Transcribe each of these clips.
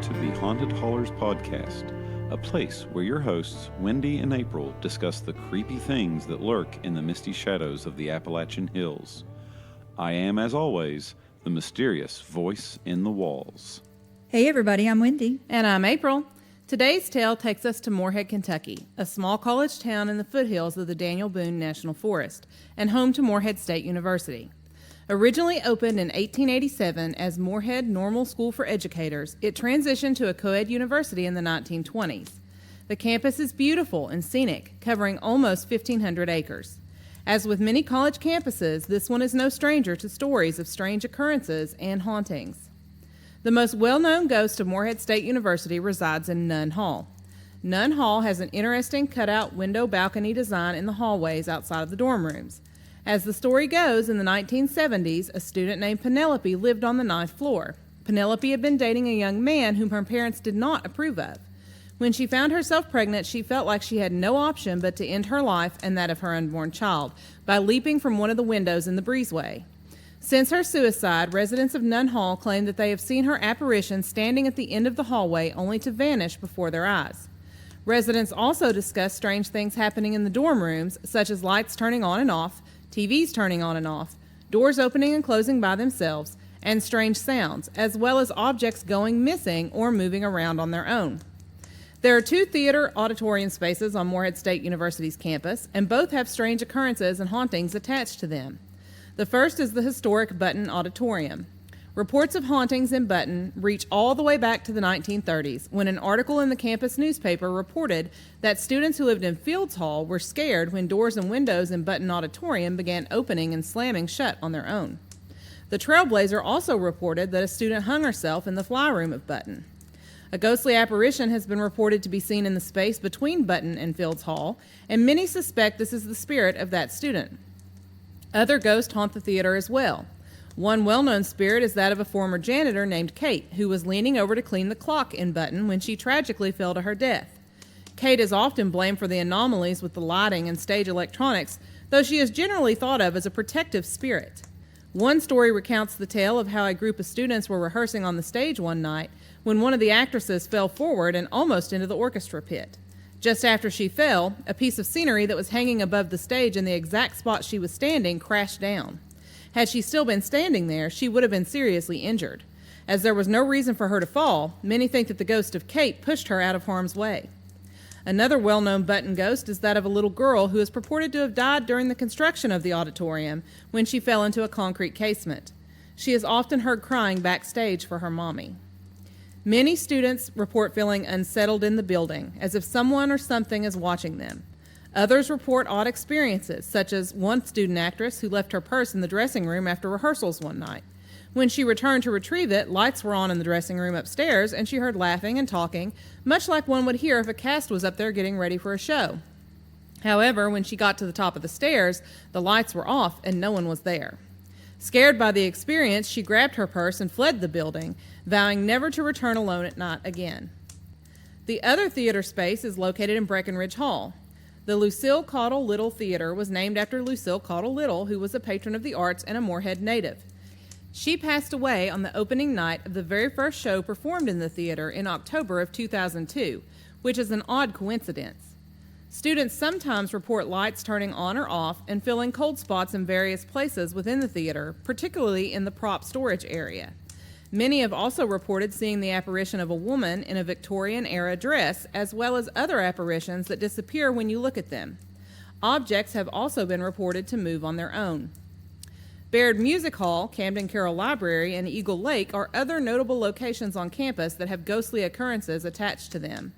to the Haunted Hollers podcast, a place where your hosts, Wendy and April, discuss the creepy things that lurk in the misty shadows of the Appalachian Hills. I am, as always, the mysterious voice in the walls. Hey everybody, I'm Wendy. And I'm April. Today's tale takes us to Morehead, Kentucky, a small college town in the foothills of the Daniel Boone National Forest, and home to Morehead State University. Originally opened in 1887 as Morehead Normal School for Educators, it transitioned to a co-ed university in the 1920s. The campus is beautiful and scenic, covering almost 1,500 acres. As with many college campuses, this one is no stranger to stories of strange occurrences and hauntings. The most well-known ghost of Morehead State University resides in Nunn Hall. Nunn Hall has an interesting cutout window balcony design in the hallways outside of the dorm rooms. As the story goes, in the 1970s, a student named Penelope lived on the 9th floor. Penelope had been dating a young man whom her parents did not approve of. When she found herself pregnant, she felt like she had no option but to end her life and that of her unborn child by leaping from one of the windows in the breezeway. Since her suicide, residents of Nunn Hall claim that they have seen her apparition standing at the end of the hallway only to vanish before their eyes. Residents also discuss strange things happening in the dorm rooms, such as lights turning on and off, TVs turning on and off, doors opening and closing by themselves, and strange sounds, as well as objects going missing or moving around on their own. There are 2 theater auditorium spaces on Morehead State University's campus, and both have strange occurrences and hauntings attached to them. The first is the historic Button Auditorium. Reports of hauntings in Button reach all the way back to the 1930s, when an article in the campus newspaper reported that students who lived in Fields Hall were scared when doors and windows in Button Auditorium began opening and slamming shut on their own. The Trailblazer also reported that a student hung herself in the fly room of Button. A ghostly apparition has been reported to be seen in the space between Button and Fields Hall, and many suspect this is the spirit of that student. Other ghosts haunt the theater as well. One well-known spirit is that of a former janitor named Kate, who was leaning over to clean the clock in Button when she tragically fell to her death. Kate is often blamed for the anomalies with the lighting and stage electronics, though she is generally thought of as a protective spirit. One story recounts the tale of how a group of students were rehearsing on the stage one night when one of the actresses fell forward and almost into the orchestra pit. Just after she fell, a piece of scenery that was hanging above the stage in the exact spot she was standing crashed down. Had she still been standing there, she would have been seriously injured. As there was no reason for her to fall, many think that the ghost of Kate pushed her out of harm's way. Another well-known Button ghost is that of a little girl who is purported to have died during the construction of the auditorium when she fell into a concrete casement. She is often heard crying backstage for her mommy. Many students report feeling unsettled in the building, as if someone or something is watching them. Others report odd experiences, such as one student actress who left her purse in the dressing room after rehearsals one night. When she returned to retrieve it, lights were on in the dressing room upstairs, and she heard laughing and talking, much like one would hear if a cast was up there getting ready for a show. However, when she got to the top of the stairs, the lights were off and no one was there. Scared by the experience, she grabbed her purse and fled the building, vowing never to return alone at night again. The other theater space is located in Breckenridge Hall. The Lucille Caudill Little Theater was named after Lucille Caudill Little, who was a patron of the arts and a Morehead native. She passed away on the opening night of the very first show performed in the theater in October of 2002, which is an odd coincidence. Students sometimes report lights turning on or off and feeling cold spots in various places within the theater, particularly in the prop storage area. Many have also reported seeing the apparition of a woman in a Victorian-era dress, as well as other apparitions that disappear when you look at them. Objects have also been reported to move on their own. Baird Music Hall, Camden Carroll Library, and Eagle Lake are other notable locations on campus that have ghostly occurrences attached to them.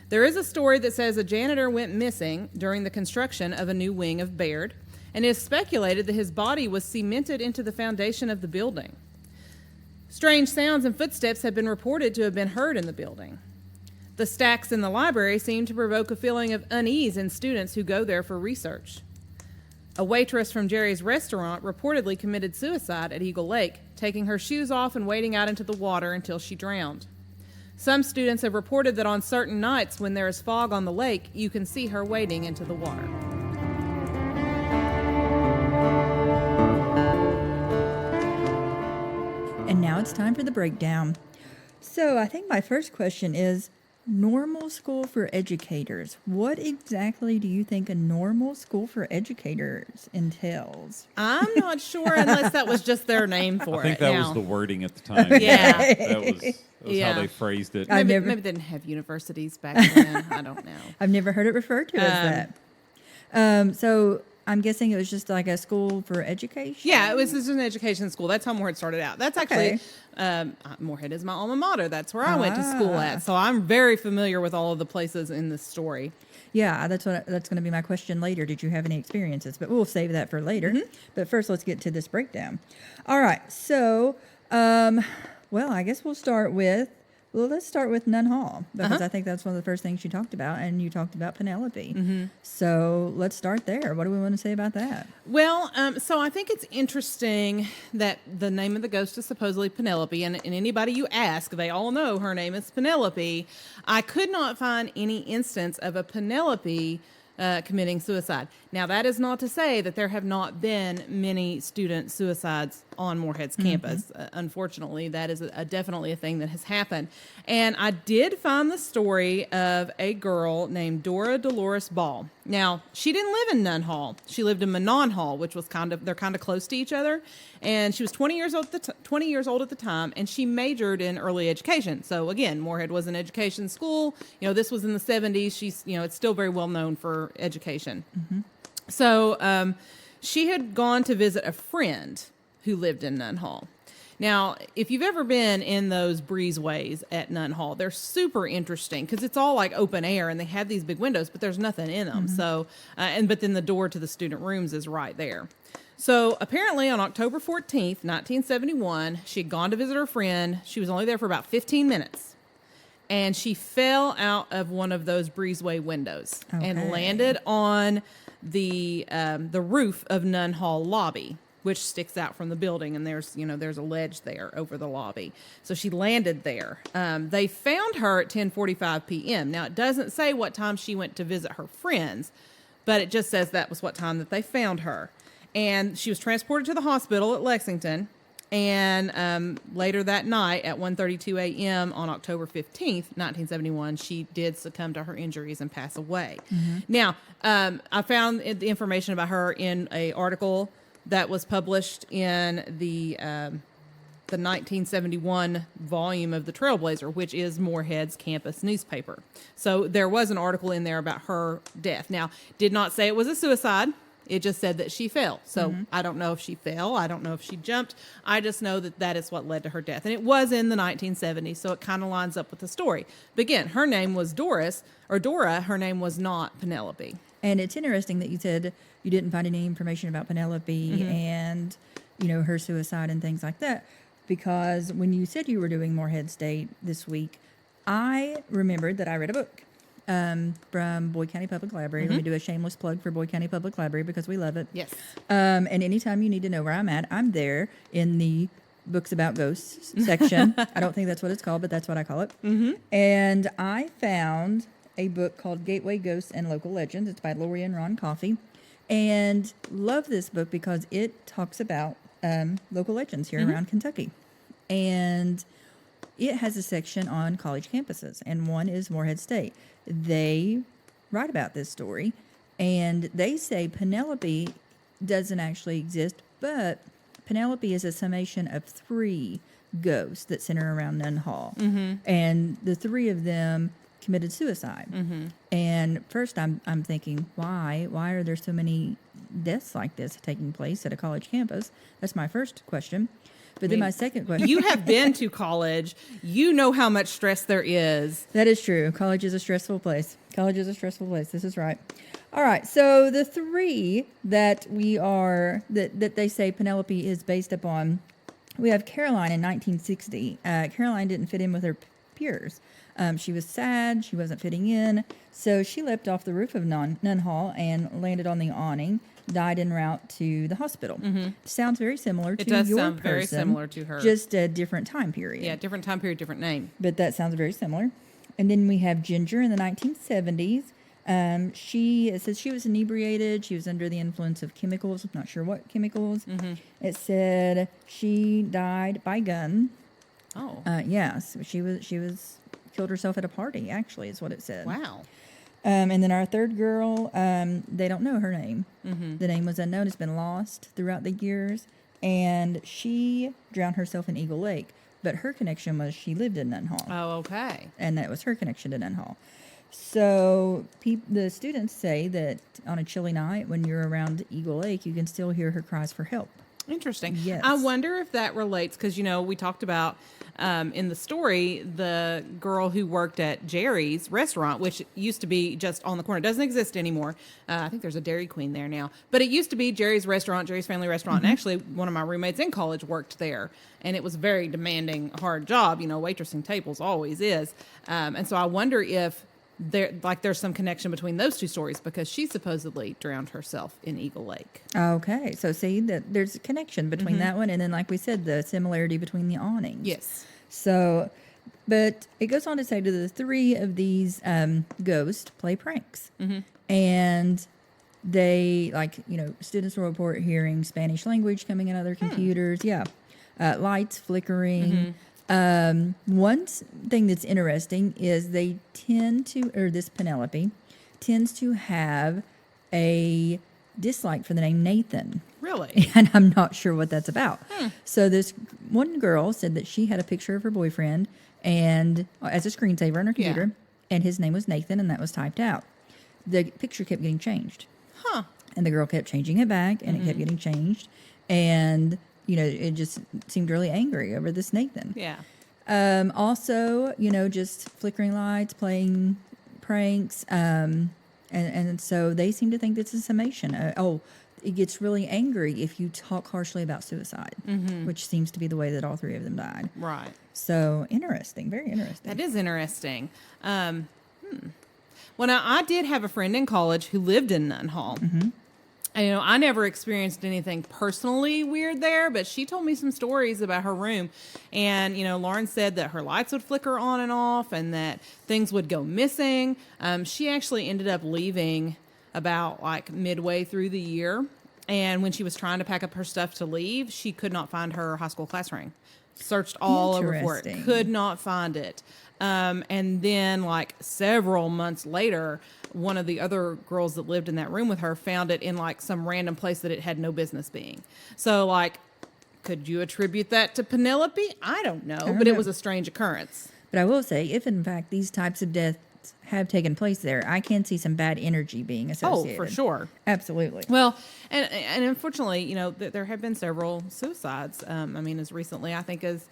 There is a story that says a janitor went missing during the construction of a new wing of Baird, and it is speculated that his body was cemented into the foundation of the building. Strange sounds and footsteps have been reported to have been heard in the building. The stacks in the library seem to provoke a feeling of unease in students who go there for research. A waitress from Jerry's restaurant reportedly committed suicide at Eagle Lake, taking her shoes off and wading out into the water until she drowned. Some students have reported that on certain nights when there is fog on the lake, you can see her wading into the water. And now it's time for the breakdown. So I think my first question is normal school for educators. What exactly do you think a normal school for educators entails? I'm not sure unless that was just their name for it. I think that was Now, the wording at the time. Yeah. That was Yeah. how they phrased it. maybe they didn't have universities back then. I don't know. I've never heard it referred to as that. So I'm guessing it was just like a school for education? Yeah, this is an education school. That's how Morehead started out. That's actually, Morehead is my alma mater. That's where I went to school at. So I'm very familiar with all of the places in this story. Yeah, that's going to be my question later. Did you have any experiences? But we'll save that for later. But first, let's get to this breakdown. All right. So, well, I guess let's start with Nunn Hall because I think that's one of the first things you talked about, and you talked about Penelope. So let's start there. What do we want to say about that? Well, so I think it's interesting that the name of the ghost is supposedly Penelope, and anybody you ask, they all know her name is Penelope. I could not find any instance of a Penelope committing suicide. Now, that is not to say that there have not been many student suicides on Morehead's campus. Unfortunately, that is definitely a thing that has happened. And I did find the story of a girl named Dora Dolores Ball. Now, she didn't live in Nunn Hall. She lived in Manon Hall, which was they're kind of close to each other. And she was 20 years old at the time, and she majored in early education. So again, Morehead was an education school. You know, this was in the 70s. She's, it's still very well known for education. So she had gone to visit a friend who lived in Nunn Hall. Now, if you've ever been in those breezeways at Nunn Hall, they're super interesting because it's all like open air and they have these big windows, but there's nothing in them. So, but then the door to the student rooms is right there. So apparently on October 14th, 1971, she had gone to visit her friend. She was only there for about 15 minutes. And she fell out of one of those breezeway windows and landed on the roof of Nunn Hall lobby, which sticks out from the building, and there's a ledge there over the lobby. So she landed there. They found her at 10:45 p.m. Now, it doesn't say what time she went to visit her friends, but it just says that was what time that they found her. And she was transported to the hospital at Lexington, and later that night at 1:32 a.m. on October 15th, 1971, she did succumb to her injuries and pass away. Now, I found the information about her in an article that was published in the 1971 volume of the Trailblazer, which is Morehead's campus newspaper. So there was an article in there about her death. Now, did not say it was a suicide. It just said that she fell. So I don't know if she fell. I don't know if she jumped. I just know that that is what led to her death. And it was in the 1970s, so it kind of lines up with the story. But again, her name was Dora. Her name was not Penelope. And it's interesting that you said you didn't find any information about Penelope and, her suicide and things like that. Because when you said you were doing Morehead State this week, I remembered that I read a book from Boyd County Public Library. Let me do a shameless plug for Boyd County Public Library because we love it. Yes. And anytime you need to know where I'm at, I'm there in the books about ghosts section. I don't think that's what it's called, but that's what I call it. And I found a book called Gateway Ghosts and Local Legends. It's by Lori and Ron Coffey. And love this book because it talks about local legends here around Kentucky. And it has a section on college campuses, and one is Morehead State. They write about this story, and they say Penelope doesn't actually exist, but Penelope is a summation of 3 ghosts that center around Nunn Hall. And the 3 of them committed suicide. And first I'm thinking, why are there so many deaths like this taking place at a college campus? That's my first question. But then my second question. You have been to college. You know how much stress there is. That is true. College is a stressful place. This is right. All right. So the 3 that that they say Penelope is based upon, we have Caroline in 1960. Caroline didn't fit in with her peers. She was sad. She wasn't fitting in. So she leapt off the roof of Nunn Hall and landed on the awning, died en route to the hospital. Sounds very similar to your person. It does sound very similar to her. Just a different time period. Yeah, different time period, different name. But that sounds very similar. And then we have Ginger in the 1970s. It says she was inebriated. She was under the influence of chemicals. I'm not sure what chemicals. It said she died by gun. Oh. Yes, she was killed herself at a party. Actually, is what it said. Wow. And then our third girl, they don't know her name. The name was unknown. It's been lost throughout the years, and she drowned herself in Eagle Lake. But her connection was she lived in Nunn Hall. Oh, okay. And that was her connection to Nunn Hall. So the students say that on a chilly night when you're around Eagle Lake, you can still hear her cries for help. Interesting. Yes. I wonder if that relates because, we talked about in the story the girl who worked at Jerry's restaurant, which used to be just on the corner. It doesn't exist anymore. I think there's a Dairy Queen there now. But it used to be Jerry's restaurant, Jerry's Family Restaurant. And actually, one of my roommates in college worked there. And it was a very demanding, hard job. Waitressing tables always is. And so I wonder if there's some connection between those two stories because she supposedly drowned herself in Eagle Lake. Okay, so see that there's a connection between that one and then, like we said, the similarity between the awnings. Yes. So, but it goes on to say to the three of these ghosts play pranks, and they students will report hearing Spanish language coming out of their computers. Yeah, lights flickering. One thing that's interesting is they this Penelope tends to have a dislike for the name Nathan. Really? And I'm not sure what that's about. So this one girl said that she had a picture of her boyfriend and as a screensaver on her computer, and his name was Nathan, and that was typed out. The picture kept getting changed. And the girl kept changing it back, and it kept getting changed. And it just seemed really angry over this Nathan. Yeah. Also, just flickering lights, playing pranks. And so they seem to think this is a summation. It gets really angry if you talk harshly about suicide, which seems to be the way that all three of them died. Right. So interesting. Very interesting. That is interesting. Well, now, I did have a friend in college who lived in Nunn Hall. And, I never experienced anything personally weird there, but she told me some stories about her room. And, Lauren said that her lights would flicker on and off and that things would go missing. She actually ended up leaving about midway through the year. And when she was trying to pack up her stuff to leave, she could not find her high school class ring. Searched all over for it. Could not find it. And then several months later, one of the other girls that lived in that room with her found it in some random place that it had no business being. So could you attribute that to Penelope? I don't know, but it was a strange occurrence. But I will say, if in fact these types of deaths have taken place there, I can see some bad energy being associated. Oh, for sure. Absolutely. Well, and unfortunately, there have been several suicides. As recently, I think as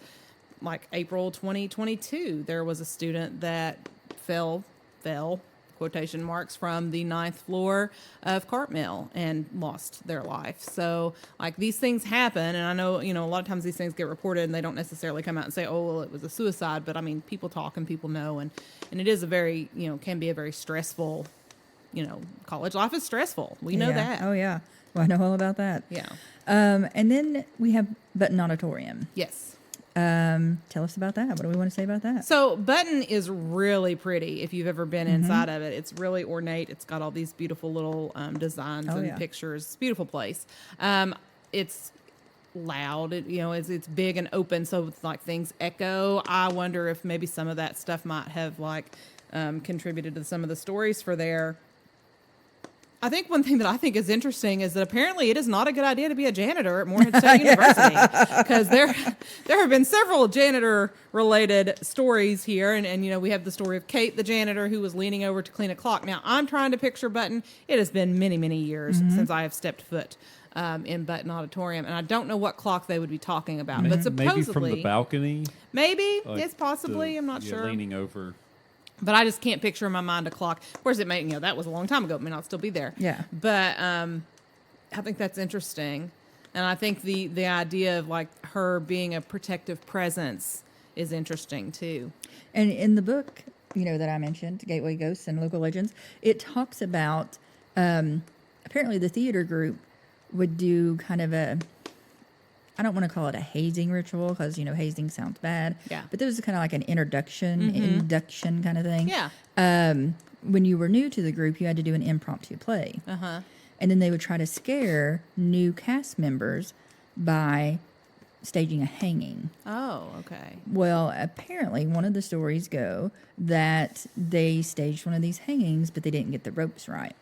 April 2022, there was a student that fell, quotation marks, from the 9th floor of Cartmill and lost their life. So these things happen. And I know, a lot of times these things get reported and they don't necessarily come out and say, oh, well, it was a suicide. But people talk and people know. And it is a very, can be a very stressful, college life is stressful. We know that. Oh, yeah. Well, I know all about that. Yeah. And then we have Button Auditorium. Yes. Tell us about that. What do we want to say about that? So Button is really pretty. If you've ever been inside of it, it's really ornate. It's got all these beautiful little designs and pictures. It's a beautiful place. It's loud. It's big and open, so things echo. I wonder if maybe some of that stuff might have contributed to some of the stories for there. I think one thing that I think is interesting is that apparently it is not a good idea to be a janitor at Morehead State University, because there have been several janitor-related stories here, and we have the story of Kate, the janitor, who was leaning over to clean a clock. Now, I'm trying to picture Button. It has been many, many years since I have stepped foot in Button Auditorium, and I don't know what clock they would be talking about, but supposedly... Maybe from the balcony? Maybe. It's possibly. I'm not sure. Leaning over... But I just can't picture in my mind a clock. Of course, it may, that was a long time ago. It may not still be there. Yeah. But I think that's interesting. And I think the idea of her being a protective presence is interesting too. And in the book, that I mentioned, Gateway Ghosts and Local Legends, it talks about apparently the theater group would do kind of I don't want to call it a hazing ritual because, hazing sounds bad. Yeah. But this was kind of like an induction kind of thing. Yeah. When you were new to the group, you had to do an impromptu play. Uh-huh. And then they would try to scare new cast members by staging a hanging. Oh, okay. Well, apparently one of the stories go that they staged one of these hangings, but they didn't get the ropes right.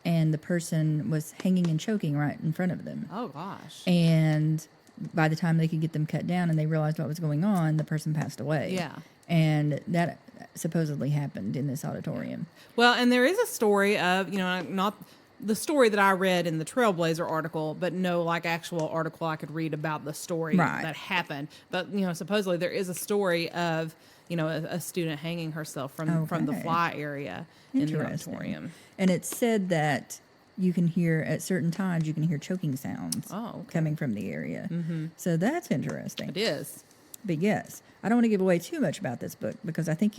And the person was hanging and choking right in front of them. Oh, gosh. And by the time they could get them cut down and they realized what was going on, the person passed away. Yeah. And that supposedly happened in this auditorium. Well, and there is a story of, not the story that I read in the Trailblazer article, but no like actual article I could read about the story that happened. But, supposedly there is a story of, a student hanging herself from the fly area in the auditorium. And it's said that you can hear, at certain times, you can hear choking sounds coming from the area. So that's interesting. It is. But yes, I don't want to give away too much about this book because I think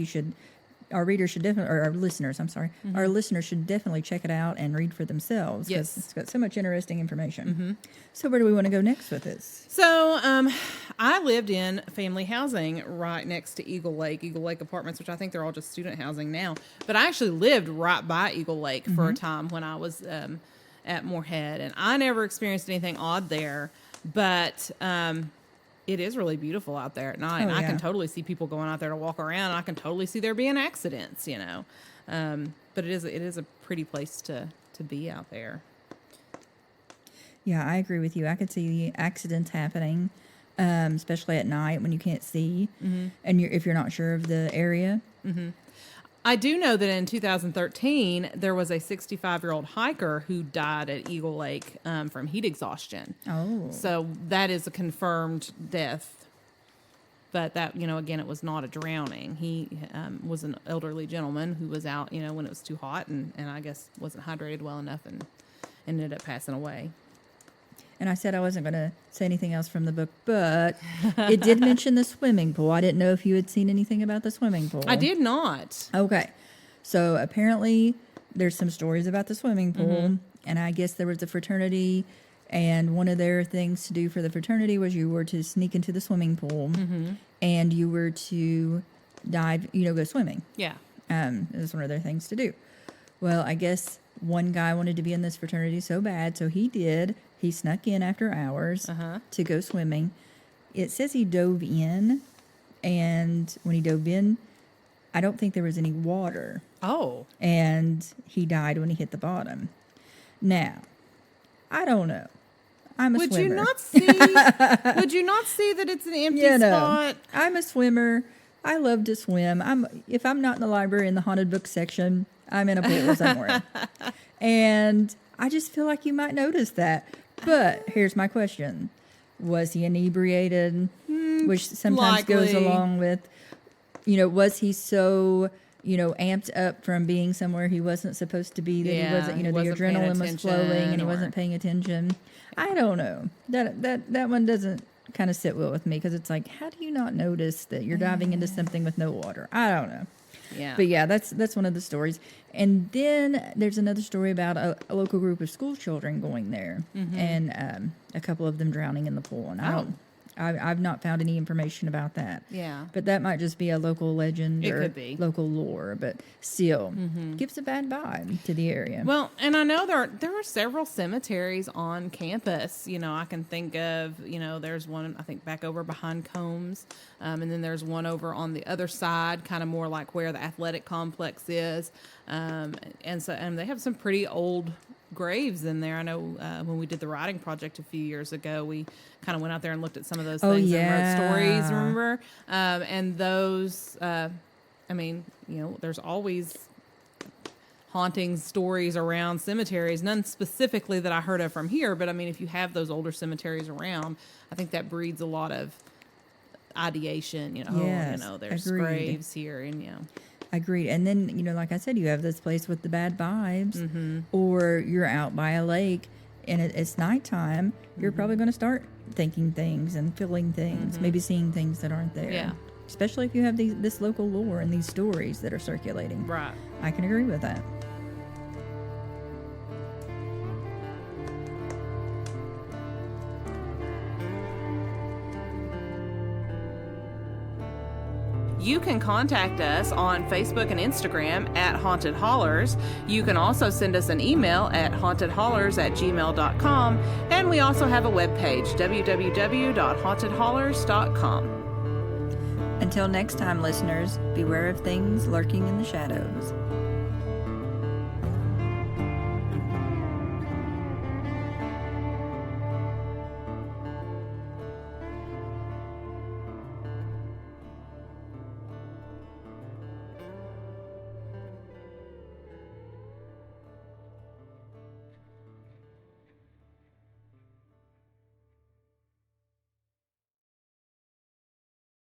our readers should definitely, or our listeners, our listeners should definitely check it out and read for themselves. Yes. It's got so much interesting information. So where do we want to go next with this? So I lived in family housing right next to Eagle Lake Apartments, which I think they're all just student housing now. But I actually lived right by Eagle Lake for a time when I was at Morehead, and I never experienced anything odd there. But it is really beautiful out there at night. Oh, And I yeah. can totally see people going out there to walk around. I can totally see there being accidents, But it is a pretty place to be out there. Yeah, I agree with you. I could see the accidents happening, especially at night when you can't see, and if you're not sure of the area. I do know that in 2013, there was a 65-year-old hiker who died at Eagle Lake from heat exhaustion. Oh, So that is a confirmed death. But that, again, it was not a drowning. He was an elderly gentleman who was out, when it was too hot and I guess wasn't hydrated well enough and ended up passing away. and I said I wasn't going to say anything else from the book, but it did mention the swimming pool. I didn't know if you had seen anything about the swimming pool. I did not. Okay. So apparently there's some stories about the swimming pool, and I guess there was a fraternity, and one of their things to do for the fraternity was you were to sneak into the swimming pool, and you were to dive, go swimming. Yeah. It was one of their things to do. Well, I guess one guy wanted to be in this fraternity so bad, so he did. He snuck in after hours to go swimming. It says he dove in, and when he dove in, I don't think there was any water. Oh. And he died when he hit the bottom. Now, I don't know. I'm a Would swimmer. you not see that it's an empty spot? I'm a swimmer. I love to swim. If I'm not in the library in the haunted book section, I'm in a pool somewhere. And I just feel like you might notice that. But here's my question. Was he inebriated? Which sometimes goes likely. along with, was he so, amped up from being somewhere he wasn't supposed to be that he wasn't, he the wasn't paying adrenaline was flowing and he attention wasn't paying attention. I don't know. That one doesn't kind of sit well with me because it's like, how do you not notice that you're diving into something with no water? I don't know. Yeah. But yeah, that's one of the stories. And then there's another story about a local group of school children going there and a couple of them drowning in the pool. And I've not found any information about that. Yeah. But that might just be a local legend It or could be. local lore, but still gives a bad vibe to the area. Well, and I know there are several cemeteries on campus. I can think of, there's one, I think, back over behind Combs. And then there's one over on the other side, kind of more like where the athletic complex is. And they have some pretty old graves in there. I know when we did the writing project a few years ago, we kind of went out there and looked at some of those things and wrote stories, remember? And those, there's always haunting stories around cemeteries, none specifically that I heard of from here, but if you have those older cemeteries around, I think that breeds a lot of ideation, Yes, there's agreed. graves here and, Agreed. And then, like I said, you have this place with the bad vibes, or you're out by a lake and it's nighttime. You're probably going to start thinking things and feeling things, maybe seeing things that aren't there. Yeah. Especially if you have this local lore and these stories that are circulating. Right. I can agree with that. You can contact us on Facebook and Instagram at Haunted Hollers. You can also send us an email at hauntedhollers@gmail.com. And we also have a webpage, www.hauntedhollers.com. Until next time, listeners, beware of things lurking in the shadows.